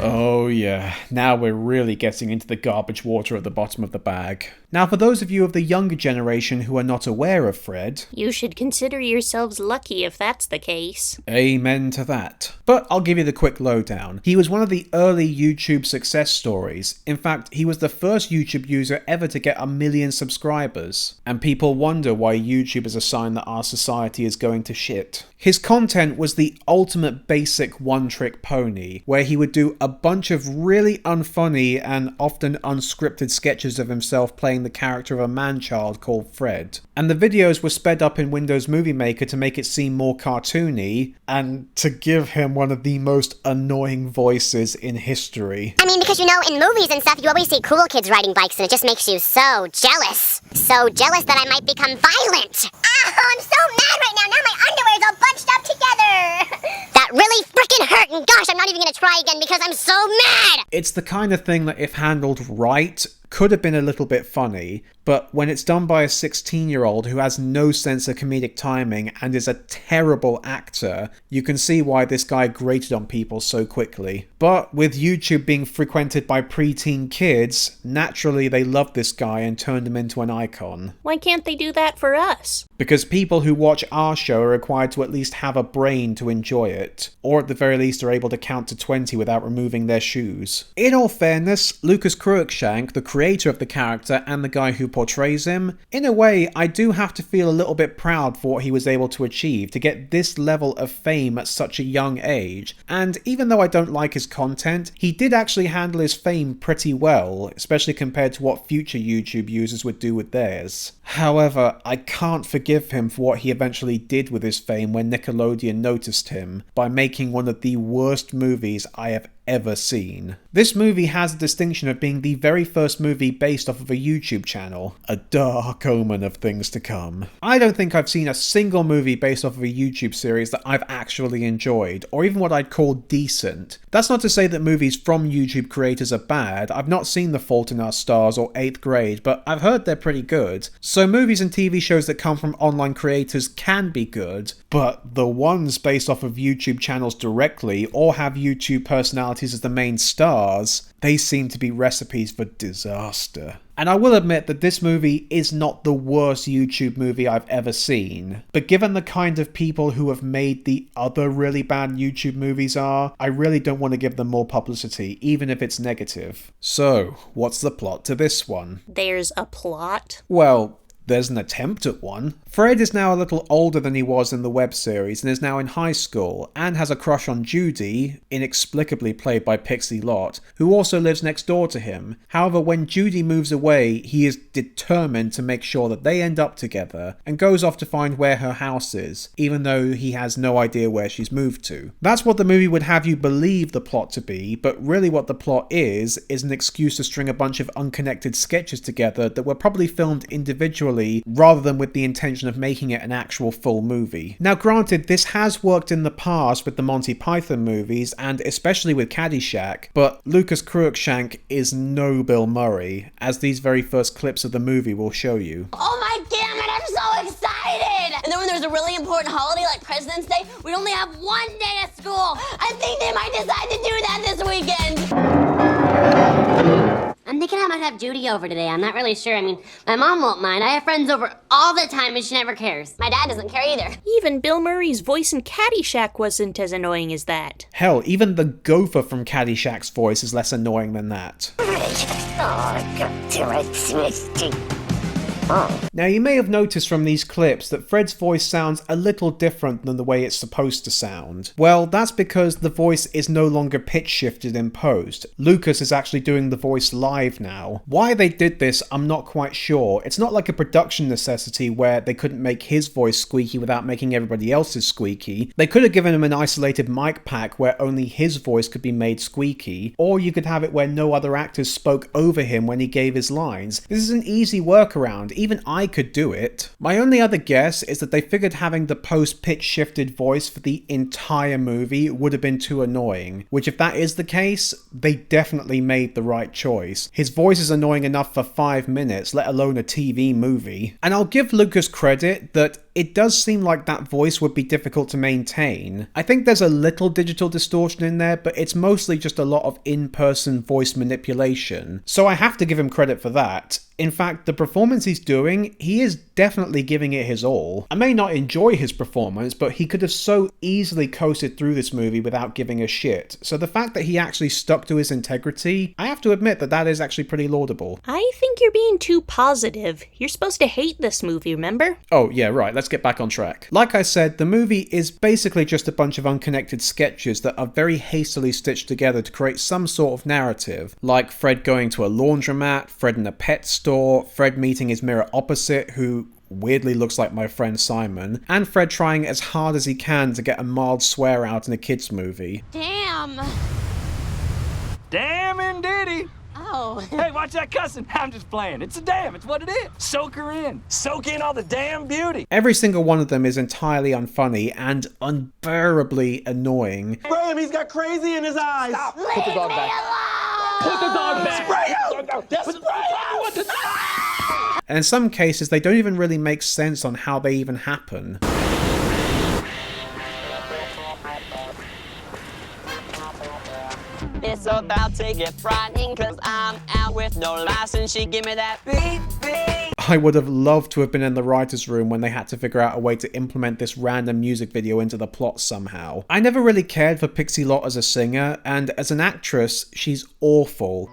Oh yeah, now we're really getting into the garbage water at the bottom of the bag. Now for those of you of the younger generation who are not aware of Fred, you should consider yourselves lucky if that's the case. Amen to that. But I'll give you the quick lowdown. He was one of the early YouTube success stories. In fact, he was the first YouTube user ever to get 1 million subscribers. And people wonder why YouTube is a sign that our society is going to shit. His content was the ultimate basic one-trick pony, where he would do a bunch of really unfunny and often unscripted sketches of himself playing the character of a man-child called Fred. And the videos were sped up in Windows Movie Maker to make it seem more cartoony, and to give him one of the most annoying voices in history. I mean, because you know, in movies and stuff, you always see cool kids riding bikes, and it just makes you so jealous. So jealous that I might become violent. Oh, I'm so mad right now. Now my underwear's all bunched up together. That really freaking hurt, and gosh, I'm not even gonna try again because I'm so mad. It's the kind of thing that, if handled right, could have been a little bit funny, but when it's done by a 16-year-old who has no sense of comedic timing and is a terrible actor, you can see why this guy grated on people so quickly. But with YouTube being frequented by preteen kids, naturally they loved this guy and turned him into an icon. Why can't they do that for us? Because people who watch our show are required to at least have a brain to enjoy it, or at the very least are able to count to 20 without removing their shoes. In all fairness, Lucas Cruikshank, the creator of the character and the guy who portrays him, in a way I do have to feel a little bit proud for what he was able to achieve to get this level of fame at such a young age, and even though I don't like his content, he did actually handle his fame pretty well, especially compared to what future YouTube users would do with theirs. However, I can't forgive him for what he eventually did with his fame when Nickelodeon noticed him, by making one of the worst movies I have ever seen. This movie has the distinction of being the very first movie based off of a YouTube channel, a dark omen of things to come. I don't think I've seen a single movie based off of a YouTube series that I've actually enjoyed, or even what I'd call decent. That's not to say that movies from YouTube creators are bad. I've not seen The Fault in Our Stars or 8th Grade, but I've heard they're pretty good. So movies and TV shows that come from online creators can be good, but the ones based off of YouTube channels directly, or have YouTube personalities as the main stars, they seem to be recipes for disaster. And I will admit that this movie is not the worst YouTube movie I've ever seen, but given the kind of people who have made the other really bad YouTube movies are, I really don't want to give them more publicity, even if it's negative. So, what's the plot to this one? There's a plot? Well, there's an attempt at one. Fred is now a little older than he was in the web series and is now in high school, and has a crush on Judy, inexplicably played by Pixie Lott, who also lives next door to him. However, when Judy moves away, he is determined to make sure that they end up together, and goes off to find where her house is, even though he has no idea where she's moved to. That's what the movie would have you believe the plot to be, but really what the plot is an excuse to string a bunch of unconnected sketches together that were probably filmed individually rather than with the intention of making it an actual full movie. Now granted, this has worked in the past with the Monty Python movies, and especially with Caddyshack, but Lucas Cruikshank is no Bill Murray, as these very first clips of the movie will show you. Oh my damn it, I'm so excited! And then when there's a really important holiday like President's Day, we'd only have one day of school. I think they might decide to do that this weekend. I'm thinking I might have Judy over today. I'm not really sure. I mean, my mom won't mind. I have friends over all the time and she never cares. My dad doesn't care either. Even Bill Murray's voice in Caddyshack wasn't as annoying as that. Hell, even the gopher from Caddyshack's voice is less annoying than that. Now you may have noticed from these clips that Fred's voice sounds a little different than the way it's supposed to sound. Well, that's because the voice is no longer pitch shifted in post. Lucas is actually doing the voice live now. Why they did this, I'm not quite sure. It's not like a production necessity where they couldn't make his voice squeaky without making everybody else's squeaky. They could have given him an isolated mic pack where only his voice could be made squeaky, or you could have it where no other actors spoke over him when he gave his lines. This is an easy workaround. Even I could do it. My only other guess is that they figured having the post-pitch shifted voice for the entire movie would have been too annoying, which if that is the case, they definitely made the right choice. His voice is annoying enough for 5 minutes, let alone a TV movie. And I'll give Lucas credit that it does seem like that voice would be difficult to maintain. I think there's a little digital distortion in there, but it's mostly just a lot of in-person voice manipulation, so I have to give him credit for that. In fact, the performance he's doing, he is definitely giving it his all. I may not enjoy his performance, but he could have so easily coasted through this movie without giving a shit. So the fact that he actually stuck to his integrity, I have to admit that that is actually pretty laudable. I think you're being too positive. You're supposed to hate this movie, remember? Oh yeah, right, let's get back on track. Like I said, the movie is basically just a bunch of unconnected sketches that are very hastily stitched together to create some sort of narrative, like Fred going to a laundromat, Fred in a pet store, Fred meeting his mirror opposite, who weirdly looks like my friend Simon, and Fred trying as hard as he can to get a mild swear out in a kids movie. Damn. Damn indeedy. Oh. Hey, watch that cussing. I'm just playing. It's a damn. It's what it is. Soak her in. Soak in all the damn beauty. Every single one of them is entirely unfunny and unbearably annoying. Graham, he's got crazy in his eyes. Stop. Leave Put the dog back. Put the dog back. Spray out. That's what to do. And in some cases, they don't even really make sense on how they even happen. It's about to get frightening, cause I'm out with no license. She give me that beep, beep. I would have loved to have been in the writer's room when they had to figure out a way to implement this random music video into the plot somehow. I never really cared for Pixie Lott as a singer, and as an actress, she's awful.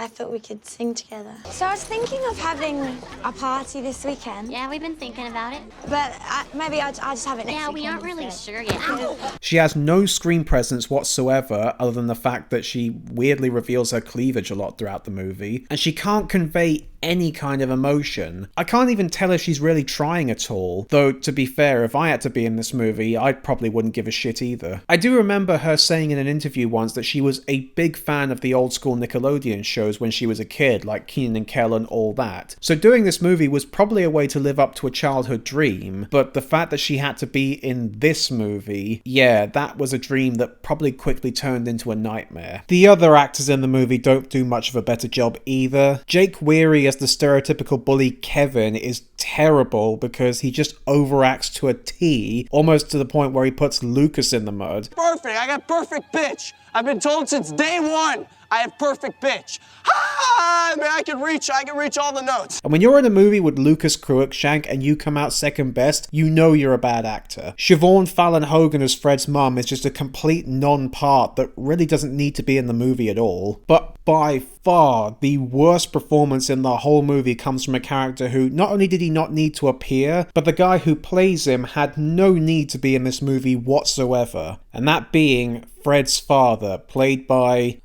I thought we could sing together. So I was thinking of having a party this weekend. Yeah, we've been thinking about it. But maybe I'll just have it next Yeah, weekend. we aren't really instead. sure yet. She has no screen presence whatsoever, other than the fact that she weirdly reveals her cleavage a lot throughout the movie, and she can't convey any kind of emotion. I can't even tell if she's really trying at all, though to be fair, if I had to be in this movie, I probably wouldn't give a shit either. I do remember her saying in an interview once that she was a big fan of the old school Nickelodeon shows when she was a kid, like Kenan and Kel and all that. So doing this movie was probably a way to live up to a childhood dream, but the fact that she had to be in this movie, yeah, that was a dream that probably quickly turned into a nightmare. The other actors in the movie don't do much of a better job either. Jake Weary as the stereotypical bully Kevin is terrible because he just overacts to a T, almost to the point where he puts Lucas in the mud. Perfect. I got perfect pitch. I've been told since day one I have perfect pitch. Ah, man, I can reach all the notes. And when you're in a movie with Lucas Cruikshank and you come out second best, you know you're a bad actor. Siobhan Fallon Hogan as Fred's mum is just a complete non-part that really doesn't need to be in the movie at all. But by far, the worst performance in the whole movie comes from a character who not only did he not need to appear, but the guy who plays him had no need to be in this movie whatsoever. And that being Fred's father, played by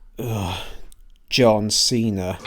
John Cena.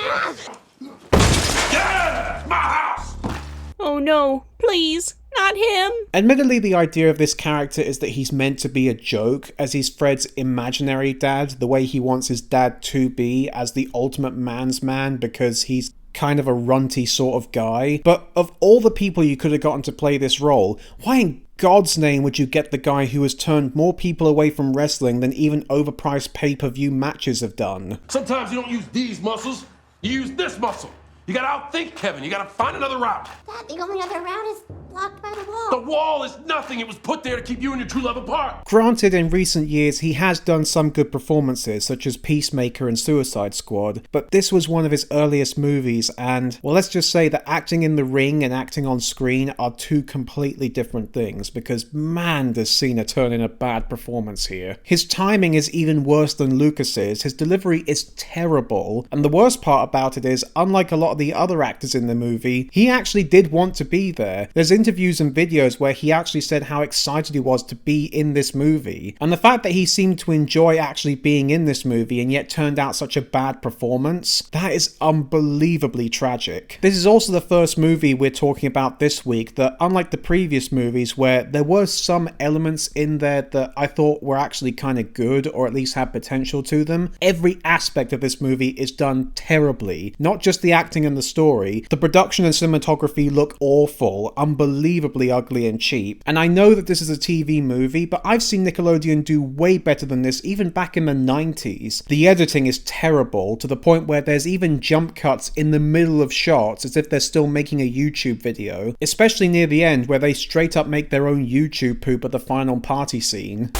Oh no, please, not him. Admittedly, the idea of this character is that he's meant to be a joke, as he's Fred's imaginary dad, the way he wants his dad to be as the ultimate man's man, because he's kind of a runty sort of guy. But of all the people you could have gotten to play this role, why in God's name would you get the guy who has turned more people away from wrestling than even overpriced pay-per-view matches have done? Sometimes you don't use these muscles, you use this muscle. You gotta outthink Kevin, you gotta find another route. Dad, the only other route is blocked by the wall. The wall is nothing, it was put there to keep you and your true love apart. Granted, in recent years he has done some good performances, such as Peacemaker and Suicide Squad, but this was one of his earliest movies, and, well, let's just say that acting in the ring and acting on screen are two completely different things, because man does Cena turn in a bad performance here. His timing is even worse than Lucas's, his delivery is terrible, and the worst part about it is, unlike a lot of the other actors in the movie, he actually did want to be there. There's interviews and videos where he actually said how excited he was to be in this movie, and the fact that he seemed to enjoy actually being in this movie and yet turned out such a bad performance, that is unbelievably tragic. This is also the first movie we're talking about this week that, unlike the previous movies where there were some elements in there that I thought were actually kind of good or at least had potential to them, every aspect of this movie is done terribly. Not just the acting and the story, the production and cinematography look awful, unbelievably ugly and cheap. And I know that this is a TV movie, but I've seen Nickelodeon do way better than this even back in the 90s. The editing is terrible, to the point where there's even jump cuts in the middle of shots as if they're still making a YouTube video, especially near the end where they straight up make their own YouTube poop at the final party scene.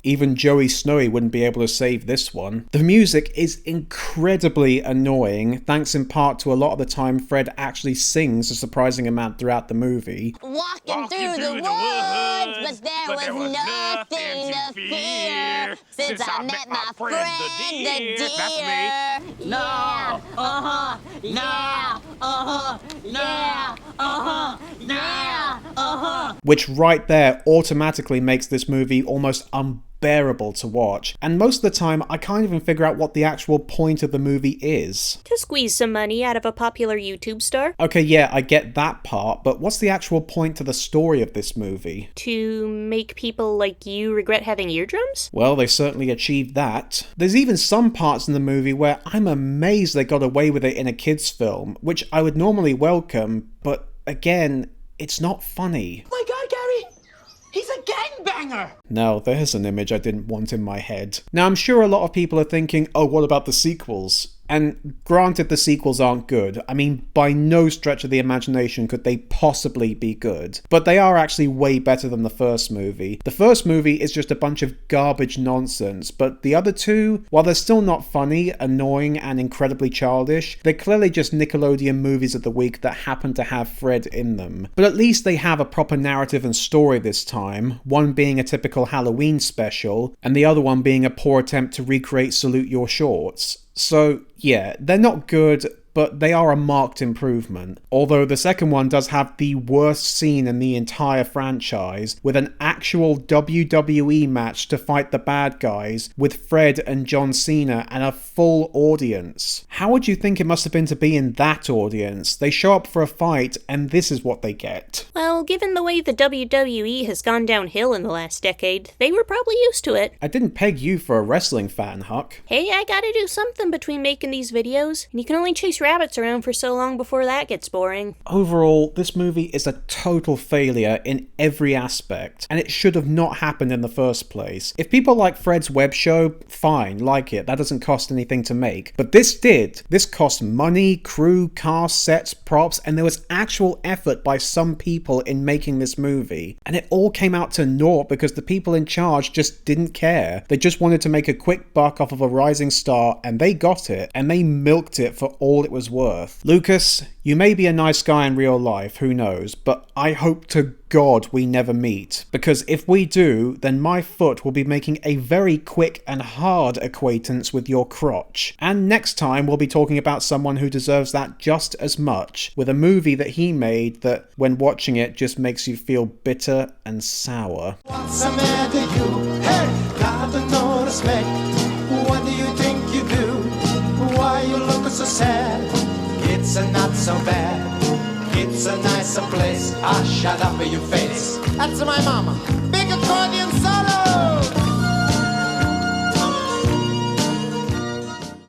Even Joey Snowy wouldn't be able to save this one. The music is incredibly annoying, thanks in part to a lot of the time Fred actually sings a surprising amount throughout the movie. Walking through the woods, but there was nothing to fear since I met my friend the deer. No, Which right there automatically makes this movie almost unbearable to watch, and most of the time I can't even figure out what the actual point of the movie is. To squeeze some money out of a popular YouTube star. Okay, yeah, I get that part, but what's the actual point to the story of this movie? To make people like you regret having eardrums? Well, they certainly achieved that. There's even some parts in the movie where I'm amazed they got away with it in a kids' film, which I would normally welcome, but again, it's not funny. My God, Gary! He's a gangbanger! Now, there's an image I didn't want in my head. Now, I'm sure a lot of people are thinking, oh, what about the sequels? And granted, the sequels aren't good. I mean, by no stretch of the imagination could they possibly be good. But they are actually way better than the first movie. The first movie is just a bunch of garbage nonsense, but the other two, while they're still not funny, annoying, and incredibly childish, they're clearly just Nickelodeon movies of the week that happen to have Fred in them. But at least they have a proper narrative and story this time, one being a typical Halloween special, and the other one being a poor attempt to recreate Salute Your Shorts. So, yeah, they're not good, but they are a marked improvement. Although the second one does have the worst scene in the entire franchise, with an actual WWE match to fight the bad guys, with Fred and John Cena and a full audience. How would you think it must have been to be in that audience? They show up for a fight, and this is what they get. Well, given the way the WWE has gone downhill in the last decade, they were probably used to it. I didn't peg you for a wrestling fan, Huck. Hey, I gotta do something between making these videos, and you can only chase rabbits around for so long before that gets boring. Overall, this movie is a total failure in every aspect, and it should have not happened in the first place. If people like Fred's web show, fine, like it, that doesn't cost anything to make. But this did. This cost money, crew, cast, sets, props, and there was actual effort by some people in making this movie. And it all came out to naught because the people in charge just didn't care. They just wanted to make a quick buck off of a rising star, and they got it, and they milked it for all it was worth. Lucas, you may be a nice guy in real life, who knows, but I hope to God we never meet, because if we do, then my foot will be making a very quick and hard acquaintance with your crotch. And next time we'll be talking about someone who deserves that just as much, with a movie that he made that, when watching it, just makes you feel bitter and sour. What's the matter you? Hey, got no respect. What do you think you do? Why you look so sad? It's not so bad. It's a nicer place. Ah, shut up in your face. That's my mama. Big accordion solo.